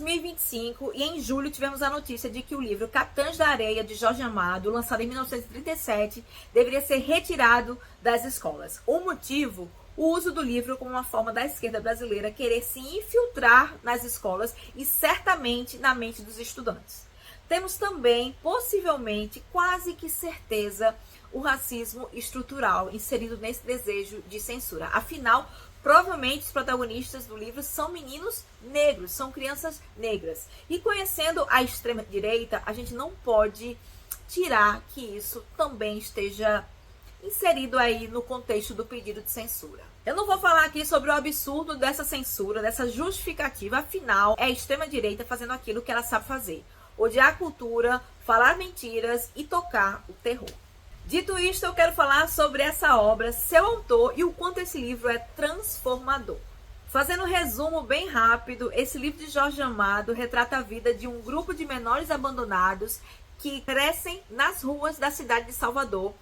2025 e em julho tivemos a notícia de que o livro Capitães da Areia, de Jorge Amado, lançado em 1937, deveria ser retirado das escolas. O motivo? O uso do livro como uma forma da esquerda brasileira querer se infiltrar nas escolas e certamente na mente dos estudantes. Temos também, possivelmente, quase que certeza, o racismo estrutural inserido nesse desejo de censura. Afinal, provavelmente os protagonistas do livro são meninos negros, são crianças negras. E conhecendo a extrema-direita, a gente não pode tirar que isso também esteja inserido aí no contexto do pedido de censura. Eu não vou falar aqui sobre o absurdo dessa censura, dessa justificativa, afinal, é a extrema-direita fazendo aquilo que ela sabe fazer. Odiar a cultura, falar mentiras e tocar o terror. Dito isto, eu quero falar sobre essa obra, seu autor e o quanto esse livro é transformador. Fazendo um resumo bem rápido, esse livro de Jorge Amado retrata a vida de um grupo de menores abandonados que crescem nas ruas da cidade de Salvador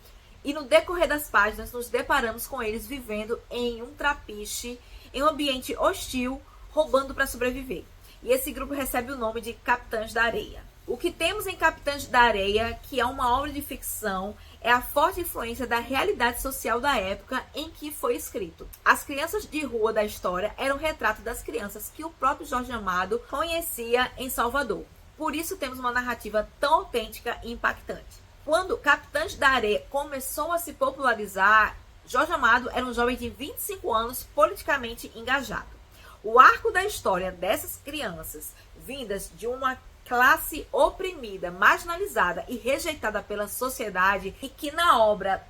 e no decorrer das páginas nos deparamos com eles vivendo em um trapiche, em um ambiente hostil, roubando para sobreviver. E esse grupo recebe o nome de Capitães da Areia. O que temos em Capitães da Areia, que é uma obra de ficção, é a forte influência da realidade social da época em que foi escrito. As crianças de rua da história eram retrato das crianças que o próprio Jorge Amado conhecia em Salvador. Por isso temos uma narrativa tão autêntica e impactante. Quando Capitães da Areia começou a se popularizar, Jorge Amado era um jovem de 25 anos politicamente engajado. O arco da história dessas crianças, vindas de uma classe oprimida, marginalizada e rejeitada pela sociedade e que na obra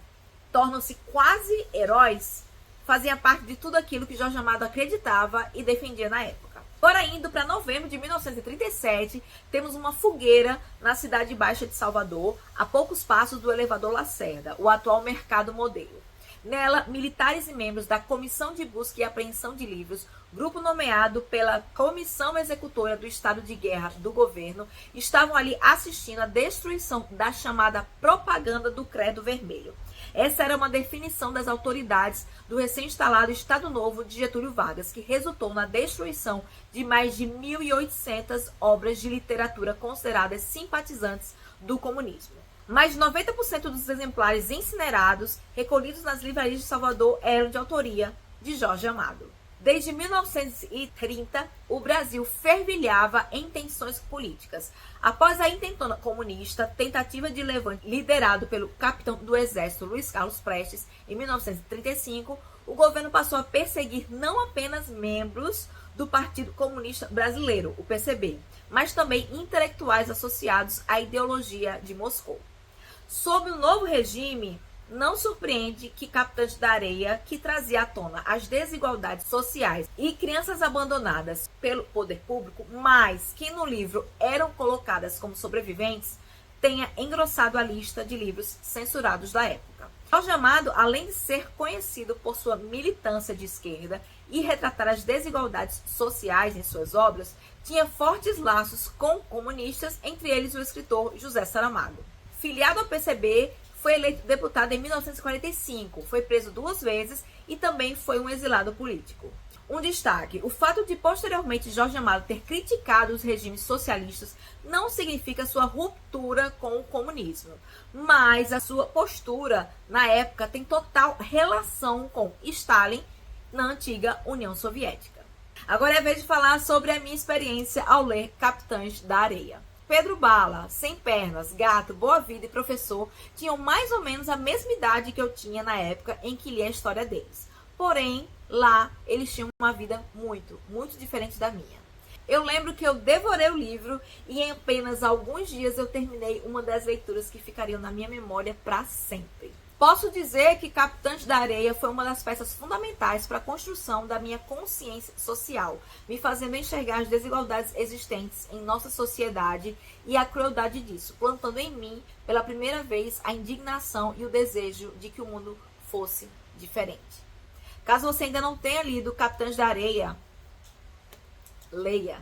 tornam-se quase heróis, fazia parte de tudo aquilo que Jorge Amado acreditava e defendia na época. Agora, indo para novembro de 1937, temos uma fogueira na cidade baixa de Salvador, a poucos passos do elevador Lacerda, o atual Mercado Modelo. Nela, militares e membros da Comissão de Busca e Apreensão de Livros, grupo nomeado pela Comissão Executora do Estado de Guerra do governo, estavam ali assistindo à destruição da chamada propaganda do Credo Vermelho. Essa era uma definição das autoridades do recém-instalado Estado Novo de Getúlio Vargas, que resultou na destruição de mais de 1.800 obras de literatura consideradas simpatizantes do comunismo. Mais de 90% dos exemplares incinerados, recolhidos nas livrarias de Salvador, eram de autoria de Jorge Amado. Desde 1930, o Brasil fervilhava em tensões políticas. Após a intentona comunista, tentativa de levante liderado pelo capitão do exército Luiz Carlos Prestes, em 1935, o governo passou a perseguir não apenas membros do Partido Comunista Brasileiro, o PCB, mas também intelectuais associados à ideologia de Moscou. Sob o novo regime, não surpreende que Capitães da Areia, que trazia à tona as desigualdades sociais e crianças abandonadas pelo poder público, mas que no livro eram colocadas como sobreviventes, tenha engrossado a lista de livros censurados da época. Jorge Amado, além de ser conhecido por sua militância de esquerda e retratar as desigualdades sociais em suas obras, tinha fortes laços com comunistas, entre eles o escritor José Saramago. Filiado ao PCB, foi eleito deputado em 1945, foi preso 2 vezes e também foi um exilado político. Um destaque, o fato de posteriormente Jorge Amado ter criticado os regimes socialistas não significa sua ruptura com o comunismo, mas a sua postura na época tem total relação com Stalin na antiga União Soviética. Agora é a vez de falar sobre a minha experiência ao ler Capitães da Areia. Pedro Bala, Sem Pernas, Gato, Boa Vida e Professor tinham mais ou menos a mesma idade que eu tinha na época em que li a história deles. Porém, lá eles tinham uma vida muito diferente da minha. Eu lembro que eu devorei o livro e em apenas alguns dias eu terminei uma das leituras que ficariam na minha memória para sempre. Posso dizer que Capitães da Areia foi uma das peças fundamentais para a construção da minha consciência social, me fazendo enxergar as desigualdades existentes em nossa sociedade e a crueldade disso, plantando em mim, pela primeira vez, a indignação e o desejo de que o mundo fosse diferente. Caso você ainda não tenha lido Capitães da Areia, leia!